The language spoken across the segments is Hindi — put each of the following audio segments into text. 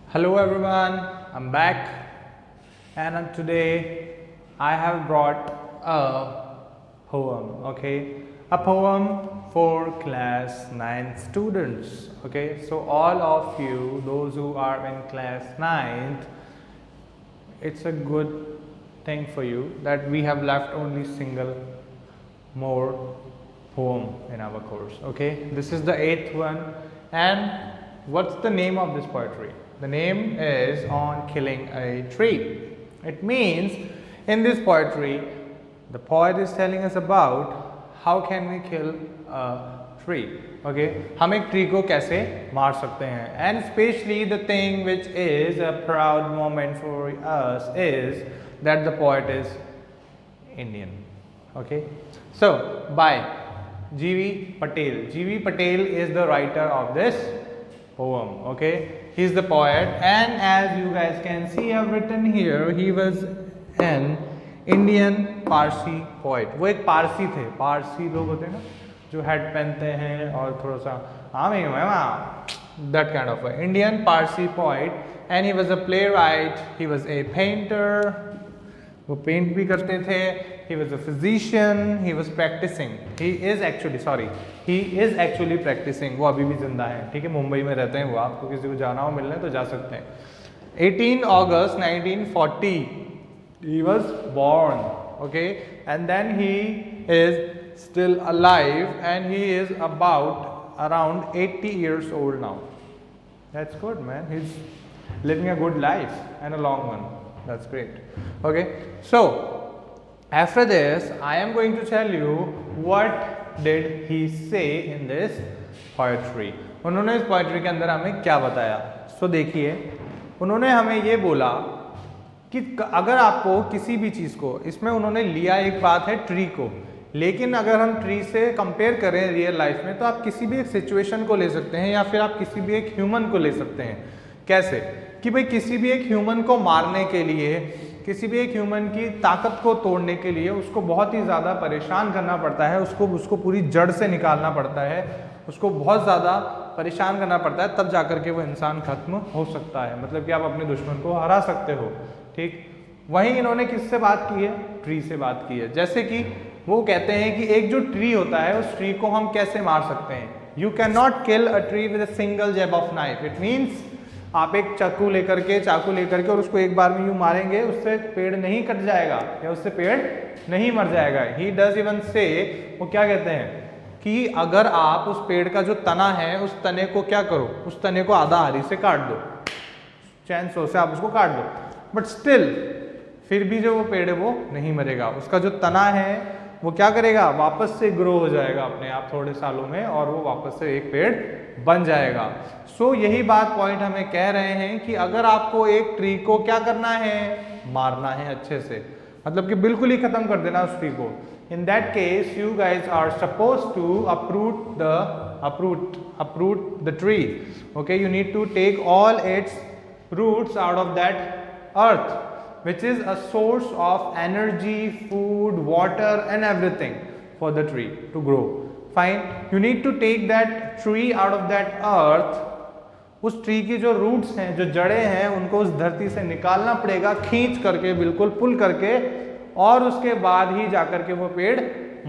Hello everyone, I'm back and today I have brought a poem, okay? A poem for class 9 students, okay? So all of you, those who are in class 9th, it's a good thing for you that we have left only single more poem in our course, okay? This is the 8th one. And what's the name of this poetry? The name is On Killing a Tree. It means in this poetry the poet is telling us about how can we kill a tree, okay? हम एक ट्री को कैसे मार सकते हैं. And especially the thing which is a proud moment for us is that the poet is Indian, okay? So by G.V. Patel. G.V. Patel is the writer of this poem, okay? He is the poet, and as you guys can see, I have written here, he was an Indian Parsi poet. वो एक पारसी थे. पारसी लोग होते हैं ना जो हेड पहनते हैं और थोड़ा सा that kind of a Indian Parsi poet, and he was a playwright, he was a painter, वो पेंट भी करते थे. He was a physician, he was practicing. He is actually practicing. वो अभी भी जिंदा है, ठीक है? मुंबई में रहते हैं वो. आपको किसी को जाना हो मिलने तो जा सकते हैं. 18 August 1940 he was born, okay? And then he is still alive and he is about around 80 years old now. That's good, man. He's living a good life and a long one. That's great. Okay, so after this I am going to tell you what did he say in this poetry. उन्होंने इस poetry के अंदर हमें क्या बताया. So देखिए, उन्होंने हमें ये बोला कि अगर आपको किसी भी चीज़ को, इसमें उन्होंने लिया एक बात है ट्री को, लेकिन अगर हम ट्री से कंपेयर करें रियल लाइफ में तो आप किसी भी एक सिचुएशन को ले सकते हैं या फिर आप किसी भी एक ह्यूमन को ले सकते हैं. कैसे कि भाई किसी भी एक ह्यूमन को मारने के लिए, किसी भी एक ह्यूमन की ताकत को तोड़ने के लिए उसको बहुत ही ज़्यादा परेशान करना पड़ता है, उसको पूरी जड़ से निकालना पड़ता है, उसको बहुत ज़्यादा परेशान करना पड़ता है, तब जाकर के वो इंसान खत्म हो सकता है. मतलब कि आप अपने दुश्मन को हरा सकते हो, ठीक? वहीं इन्होंने किससे बात की है? ट्री से बात की है. जैसे कि वो कहते हैं कि एक जो ट्री होता है उस ट्री को हम कैसे मार सकते हैं. You can not kill a tree with a single jab of knife. It means आप एक चाकू लेकर के और उसको एक बार में यूं मारेंगे, उससे पेड़ नहीं कट जाएगा या उससे पेड़ नहीं मर जाएगा. ही डज इवन से, वो क्या कहते हैं कि अगर आप उस पेड़ का जो तना है उस तने को क्या करो, उस तने को आधा आरी से काट दो, चैन सो से आप उसको काट दो, बट स्टिल फिर भी जो वो पेड़ है वो नहीं मरेगा. उसका जो तना है वो क्या करेगा, वापस से ग्रो हो जाएगा अपने आप थोड़े सालों में और वो वापस से एक पेड़ बन जाएगा. सो यही बात पॉइंट हमें कह रहे हैं कि अगर आपको एक ट्री को क्या करना है, मारना है अच्छे से, मतलब कि बिल्कुल ही खत्म कर देना उस ट्री को. In that case you guys are suppose to uproot the tree. Okay, you need to take all its roots out of that earth, which is a source of energy, food, water and everything for the tree to grow. Fine, you need to take that tree out of that earth. उस ट्री की जो रूट्स हैं, जो जड़ें हैं, उनको उस धरती से निकालना पड़ेगा, खींच करके, बिल्कुल पुल करके, और उसके बाद ही जाकर के वो पेड़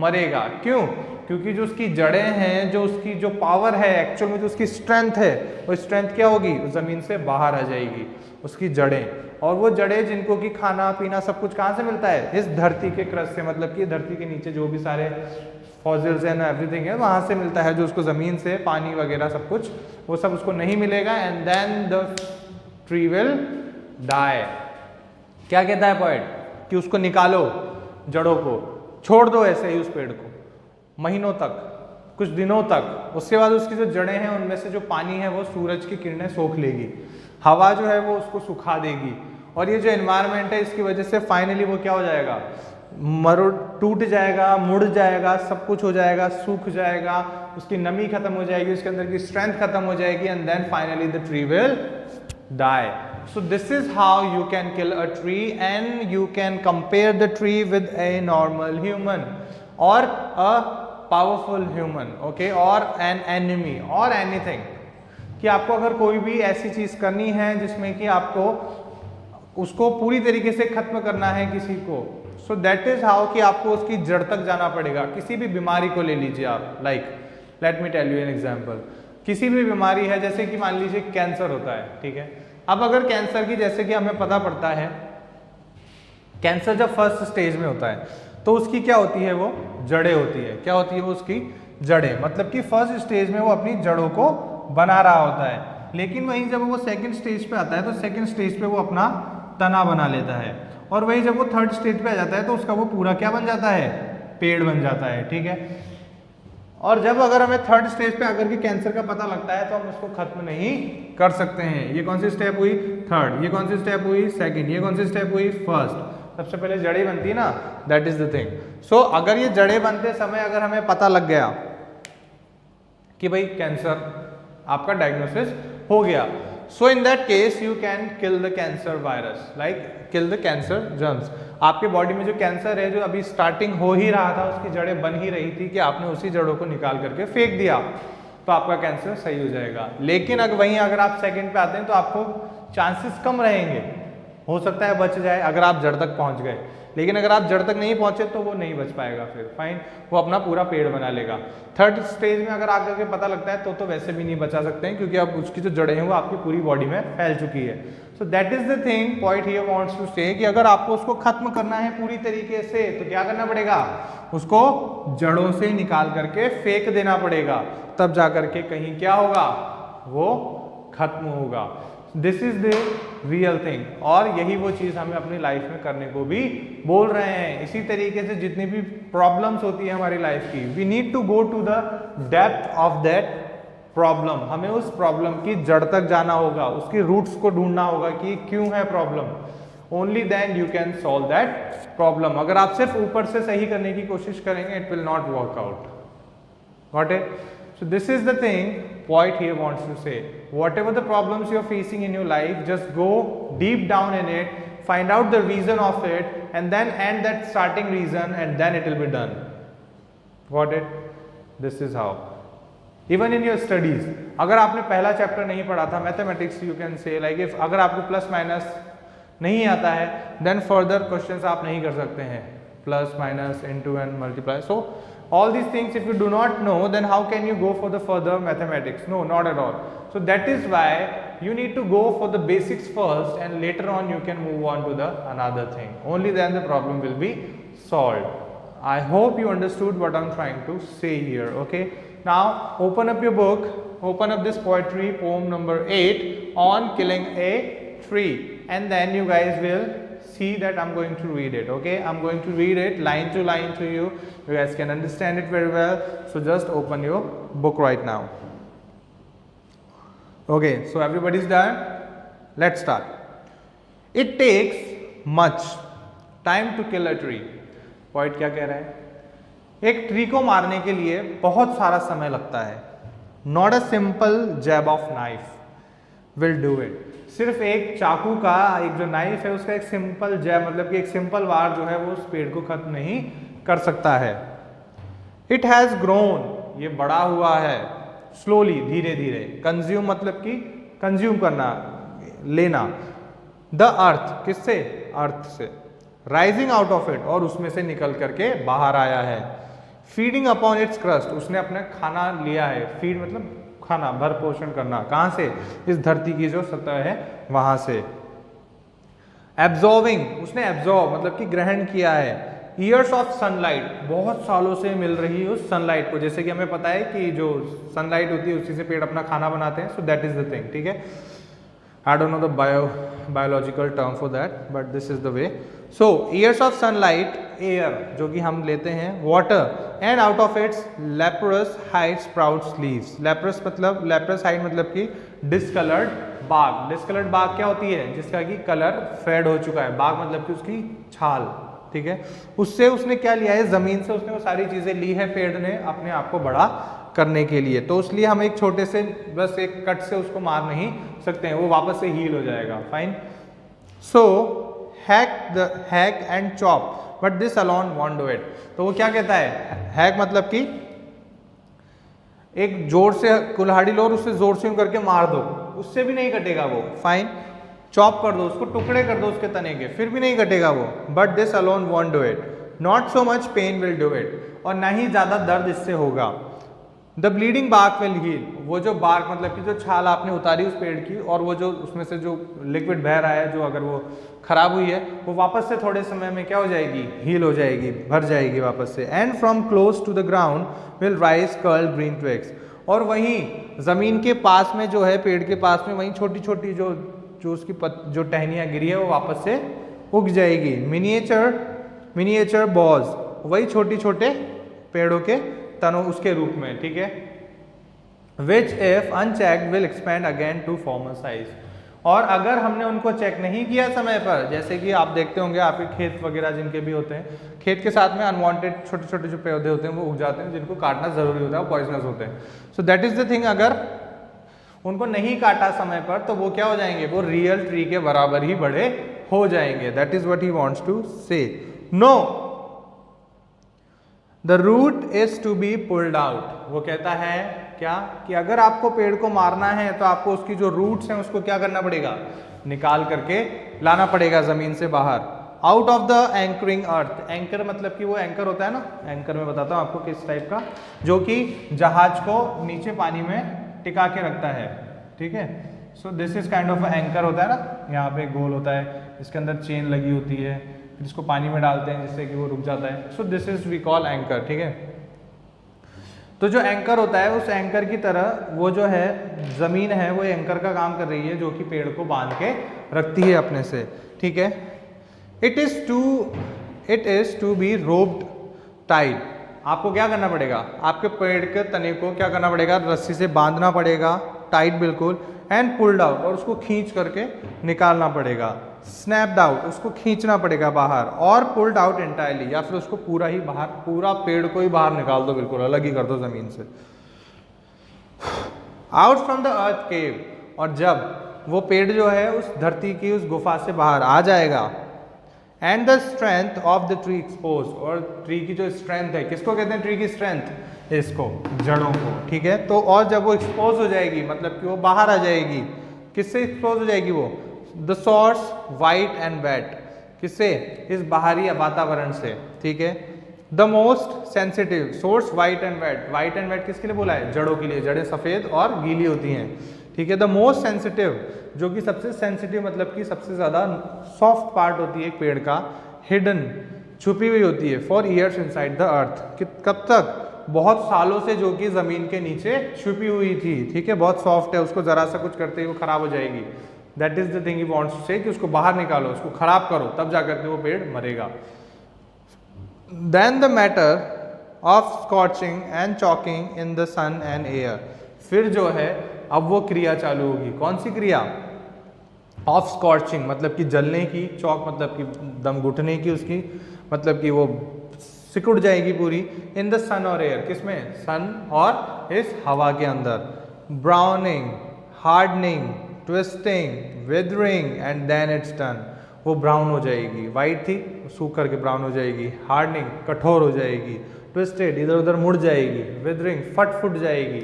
मरेगा. क्यों? क्योंकि जो उसकी जड़ें हैं, जो उसकी जो पावर है, एक्चुअल में जो उसकी स्ट्रेंथ है, वो स्ट्रेंथ क्या होगी, ज़मीन से बाहर आ जाएगी उसकी जड़ें. और वो जड़ें जिनको कि खाना पीना सब कुछ कहाँ से मिलता है, इस धरती के क्रस्ट से, मतलब कि धरती के नीचे जो भी सारे फॉसिल्स एंड एवरीथिंग है वहाँ से मिलता है, जो उसको ज़मीन से पानी वगैरह सब कुछ, वो सब उसको नहीं मिलेगा. And then the tree will die. क्या कहता है पॉइंट कि उसको निकालो, जड़ों को छोड़ दो ऐसे ही उस पेड़ को महीनों तक, कुछ दिनों तक. उसके बाद उसकी जो जड़ें हैं उनमें से जो पानी है वो सूरज की किरणें सोख लेगी, हवा जो है वो उसको सुखा देगी, और ये जो एनवायरनमेंट है इसकी वजह से फाइनली वो क्या हो जाएगा, टूट जाएगा, मुड़ जाएगा, सब कुछ हो जाएगा, सूख जाएगा, उसकी नमी खत्म हो जाएगी, उसके अंदर की स्ट्रेंथ खत्म हो जाएगी, and then finally the tree will die. So this is how you can kill a tree, and you can compare the tree with a normal human or a powerful human, okay, or an enemy or anything. कि कि आपको अगर कोई भी ऐसी चीज़ करनी है जिसमें कि आपको उसको पूरी तरीके से खत्म करना है किसी को, सो दैट इज हाउ कि आपको उसकी जड़ तक जाना पड़ेगा। किसी भी बीमारी को ले लीजिए आप, like let me tell you an example. किसी भी बीमारी है, जैसे कि मान लीजिए कैंसर होता है, ठीक है। अब अगर कैंसर की, जैसे कि हमें पता पड़ता है, कैंसर जब फर्स्ट स्टेज में होता है तो उसकी क्या होती है, वो जड़ें होती है। क्या होती है वो, उसकी जड़ें, मतलब कि फर्स्ट स्टेज में वो अपनी जड़ों को बना रहा होता है। लेकिन वहीं जब वो सेकंड स्टेज पे आता है तो सेकंड स्टेज पे वो अपना तना बना लेता है, और वही जब वो थर्ड स्टेज पे आ जाता है तो उसका वो पूरा क्या बन जाता है, पेड़ बन जाता है, ठीक है। और जब अगर हमें थर्ड स्टेज पे आकर के कैंसर का पता लगता है तो हम उसको खत्म नहीं कर सकते हैं। ये कौन सी स्टेप हुई, थर्ड। ये कौन सी स्टेप हुई, सेकंड। ये कौन सी स्टेप हुई, फर्स्ट। सबसे पहले जड़ें बनती है ना, दैट इज द थिंग। सो अगर ये जड़ें बनते समय अगर हमें पता लग गया कि भाई कैंसर, आपका डायग्नोसिस हो गया, so in that case you can kill the cancer virus, like kill the cancer germs. आपके बॉडी में जो कैंसर है, जो अभी स्टार्टिंग हो ही रहा था, उसकी जड़ें बन ही रही थी, कि आपने उसी जड़ों को निकाल करके फेंक दिया तो आपका कैंसर सही हो जाएगा। लेकिन अगर वहीं अगर आप सेकंड पे आते हैं तो आपको चांसेस कम रहेंगे, हो सकता है बच जाए अगर आप जड़ तक पहुंच गए, लेकिन अगर आप जड़ तक नहीं पहुंचे तो वो नहीं बच पाएगा, फिर फाइन, वो अपना पूरा पेड़ बना लेगा। थर्ड स्टेज में अगर आकर के पता लगता है तो वैसे भी नहीं बचा सकते हैं, क्योंकि अब उसकी जो जड़ें हैं वो आपकी पूरी बॉडी में फैल चुकी है। So that is the thing point here wants to say, कि अगर आपको उसको खत्म करना है पूरी तरीके से तो क्या करना पड़ेगा, उसको जड़ों से निकाल करके फेंक देना पड़ेगा, तब जा करके कहीं क्या होगा, वो खत्म होगा। This is the real thing, और यही वो चीज़ हमें अपनी लाइफ में करने को भी बोल रहे हैं। इसी तरीके से जितनी भी प्रॉब्लम्स होती है हमारी लाइफ की, we need to go to the depth of that problem. हमें उस प्रॉब्लम की जड़ तक जाना होगा, उसकी रूट्स को ढूंढना होगा कि क्यों है problem. Only then you can solve that problem. अगर आप सिर्फ ऊपर से सही करने की कोशिश करेंगे, it will not work out. Got it? So this is the thing point here wants to say. Whatever the problems you are facing in your life, just go deep down in it, find out the reason of it, and then end that starting reason, and then it will be done. Got it? This is how. Even in your studies, अगर आपने पहला चैप्टर नहीं पढ़ा था mathematics, you can say like if अगर आपको प्लस माइनस नहीं आता है, then further questions आप नहीं कर सकते हैं, plus minus into and multiply. So all these things if you do not know, then how can you go for the further mathematics? No, not at all. So that is why you need to go for the basics first, and later on you can move on to the another thing. Only then the problem will be solved. I hope you understood what I'm trying to say here. Okay, now open up your book, open up this poetry, poem number 8 on killing a tree, and then you guys will see that I'm going to read it. Okay, I'm going to read it line to line to you. You guys can understand it very well. So just open your book right now. Okay, so everybody's done. Let's start. It takes much time to kill a tree. Poet क्या कह रहा है? एक ट्री को मारने के लिए बहुत सारा समय लगता है. Not a simple jab of knife will do it. सिर्फ एक चाकू का, एक जो नाइफ है उसका एक सिंपल जैब, मतलब कि एक सिंपल वार जो है वो उस पेड़ को खत्म नहीं कर सकता है. इट हैज ग्रोन, ये बड़ा हुआ है, स्लोली, धीरे धीरे. कंज्यूम मतलब कि कंज्यूम करना, लेना. द अर्थ, किससे? अर्थ से. राइजिंग आउट ऑफ इट, और उसमें से निकल करके बाहर आया है. फीडिंग अपॉन इट्स क्रस्ट, उसने अपना खाना लिया है. फीड मतलब खाना, भर पोषण करना. कहां से? इस धरती की जो सतह है वहां से. एब्जॉर्बिंग, उसने एब्जॉर्ब मतलब कि ग्रहण किया है. ईयर्स ऑफ सनलाइट, बहुत सालों से मिल रही उस सनलाइट को. जैसे कि हमें पता है कि जो सनलाइट होती है उसी से पेड़ अपना खाना बनाते हैं. सो दैट इज द थिंग. ठीक है, I don't know the biological term for that, but this is the way. So years of sunlight, air जो कि हम लेते हैं, water, and out of its leprous hide sprouts leaves. Leprous मतलब, लेप्रस हाइड मतलब कि डिसकलर्ड बाग. डिसकलर्ड बाग क्या होती है? जिसका कि कलर फेड हो चुका है. बाग मतलब कि उसकी छाल. ठीक है, उससे उसने क्या लिया है? जमीन से उसने वो सारी चीजें ली है पेड़ ने अपने आप को बड़ा करने के लिए. तो इसलिए हम एक छोटे से बस एक कट से उसको मार नहीं सकते हैं, वो वापस से हील हो जाएगा. Fine. So hack and chop, but this alone won't do it. तो वो क्या कहता है? हैक मतलब कि एक जोर से कुल्हाड़ी लो और उससे जोर से यूं करके मार दो, उससे भी नहीं कटेगा वो, फाइन। चॉप कर दो उसको, टुकड़े कर दो उसके तने के, फिर भी नहीं कटेगा वो। But this alone won't do it, not so much pain will do it, और ना ही ज्यादा दर्द इससे होगा। The bleeding bark will heal, वो जो बार्क मतलब कि जो छाल आपने उतारी उस पेड़ की, और वो जो उसमें से जो लिक्विड बह रहा है, जो अगर वो खराब हुई है, वो वापस से थोड़े समय में क्या हो जाएगी, हील हो जाएगी, भर जाएगी वापस से। And from close to the ground will rise curl green twigs, और वहीं जमीन के पास में जो है, पेड़ के पास में, वहीं छोटी छोटी जो उसकी जो टहनियाँ गिरी है वो वापस से उग जाएगी। मिनिएचर बॉज, वही छोटी छोटे पेड़ों के तनों उसके रूप में, ठीक है। Which if unchecked will expand again to former size, और अगर हमने उनको चेक नहीं किया समय पर, जैसे कि आप देखते होंगे आपके खेत वगैरह जिनके भी होते हैं, खेत के साथ में अनवांटेड छोटे छोटे जो पौधे होते हैं वो उग जाते हैं, जिनको काटना जरूरी होता है, वो पॉइजनस होते हैं। सो दैट इज द थिंग, अगर उनको नहीं काटा समय पर तो वो क्या हो जाएंगे, वो रियल ट्री के बराबर ही बड़े हो जाएंगे। That is what he wants to say. No, the root is to be pulled out, वो कहता है क्या, कि अगर आपको पेड़ को मारना है तो आपको उसकी जो रूट्स हैं उसको क्या करना पड़ेगा, निकाल करके लाना पड़ेगा जमीन से बाहर। Out of the anchoring earth, anchor मतलब कि वो एंकर होता है ना, एंकर में बताता हूँ आपको किस टाइप का, जो कि जहाज को नीचे पानी में टिका के रखता है, ठीक है। So this is kind of anchor होता है ना, यहाँ पे गोल होता है, इसके अंदर चेन लगी होती है, फिर इसको पानी में डालते हैं जिससे कि वो रुक जाता है। So this is we call anchor, ठीक है। तो जो एंकर होता है, उस एंकर की तरह वो जो है जमीन है, वो एंकर का काम कर रही है, जो कि पेड़ को बांध के रखती है अपने से, ठीक है। It is to be roped tight, आपको क्या करना पड़ेगा, आपके पेड़ के तने को क्या करना पड़ेगा, रस्सी से बांधना पड़ेगा टाइट बिल्कुल, एंड पुल्ड आउट, और उसको खींच करके निकालना पड़ेगा। स्नैप्ड आउट, उसको खींचना पड़ेगा बाहर, और पुल्ड आउट एंटायरली, या फिर उसको पूरा ही बाहर, पूरा पेड़ को ही बाहर निकाल दो, बिल्कुल अलग ही कर दो जमीन से। आउट फ्रॉम द अर्थ केव, और जब वो पेड़ जो है उस धरती की उस गुफा से बाहर आ जाएगा, and the strength of the tree expose, और ट्री की जो स्ट्रेंथ है, किसको कहते हैं ट्री की स्ट्रेंथ, इसको, जड़ों को, ठीक है। तो और जब वो एक्सपोज हो जाएगी, मतलब कि वो बाहर आ जाएगी, किससे एक्सपोज हो जाएगी वो, the source white and wet, किससे, इस बाहरी वातावरण से, ठीक है। The most sensitive, source white and wet, white and wet किसके लिए बोला है, जड़ों के लिए, जड़ें सफेद और गीली होती हैं, ठीक है। द मोस्ट सेंसिटिव, जो कि सबसे सेंसिटिव मतलब कि सबसे ज्यादा सॉफ्ट पार्ट होती है एक पेड़ का, हिडन, छुपी हुई होती है, for years inside the earth, कब तक, बहुत सालों से, जो कि जमीन के नीचे छुपी हुई थी, ठीक है। बहुत सॉफ्ट है, उसको जरा सा कुछ करते ही वो खराब हो जाएगी। That is the thing he wants to say, कि उसको बाहर निकालो, उसको खराब करो, तब जाकर के वो पेड़ मरेगा। Then the matter of scorching and choking in the sun and air, फिर जो है अब वो क्रिया चालू होगी, कौन सी क्रिया, ऑफ स्कॉचिंग मतलब कि जलने की, चौक मतलब कि दम घुटने की, उसकी मतलब कि वो सिकुड़ जाएगी पूरी, इन द सन और एयर, किसमें, सन और इस हवा के अंदर। Browning, hardening, twisting, withering, and then it's done, वो ब्राउन हो जाएगी, वाइट थी सूख करके ब्राउन हो जाएगी, हार्डनिंग, कठोर हो जाएगी, ट्विस्टेड, इधर उधर मुड़ जाएगी, विदरिंग, फट फुट जाएगी,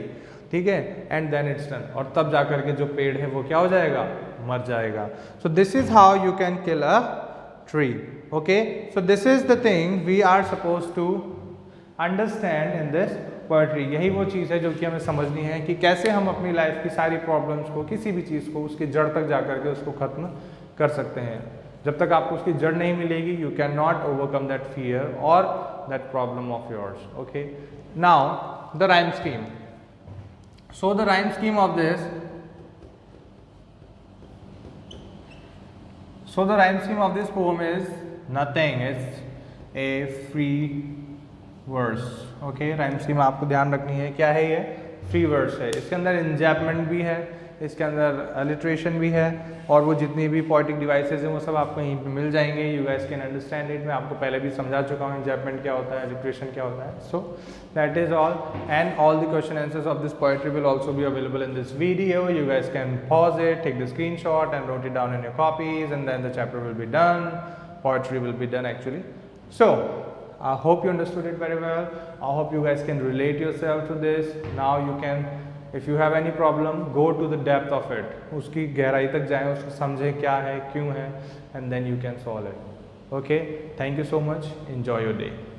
ठीक है, एंड देन इट्स डन, और तब जाकर के जो पेड़ है वो क्या हो जाएगा, मर जाएगा। So this is how you can kill a tree, okay. So this is the thing we are suppose to understand in this poetry, यही वो चीज़ है जो कि हमें समझनी है, कि कैसे हम अपनी लाइफ की सारी प्रॉब्लम्स को, किसी भी चीज़ को, उसकी जड़ तक जाकर के उसको खत्म कर सकते हैं। जब तक आपको उसकी जड़ नहीं मिलेगी, you can not overcome that fear और that problem of yours, okay. Now the rhyme scheme, so the rhyme scheme of this, poem is nothing, it's a free verse, okay। rhyme scheme आपको ध्यान रखनी है, क्या है ये, free verse है, इसके अंदर इंजैपमेंट भी है, इसके अंदर अलिट्रेशन भी है, और वो जितनी भी पोएटिक डिवाइसेस हैं वो सब आपको यहीं पे मिल जाएंगे, you guys can understand it. मैं आपको पहले भी समझा चुका हूँ इंजैपमेंट क्या होता है, अलिट्रेशन क्या होता है। So that is all, and all the question answers of this poetry will also be available in this video. You guys can pause it, take the screenshot and wrote it down in your copies, and then the chapter will be done, poetry will be done actually. So I hope you understood it very well. I hope you guys can relate yourself to this. Now you can, if you have any problem, go to the depth of it. उसकी गहराई तक जाएं, उसको समझें क्या है, क्यों है, and then you can solve it. Okay, thank you so much. Enjoy your day.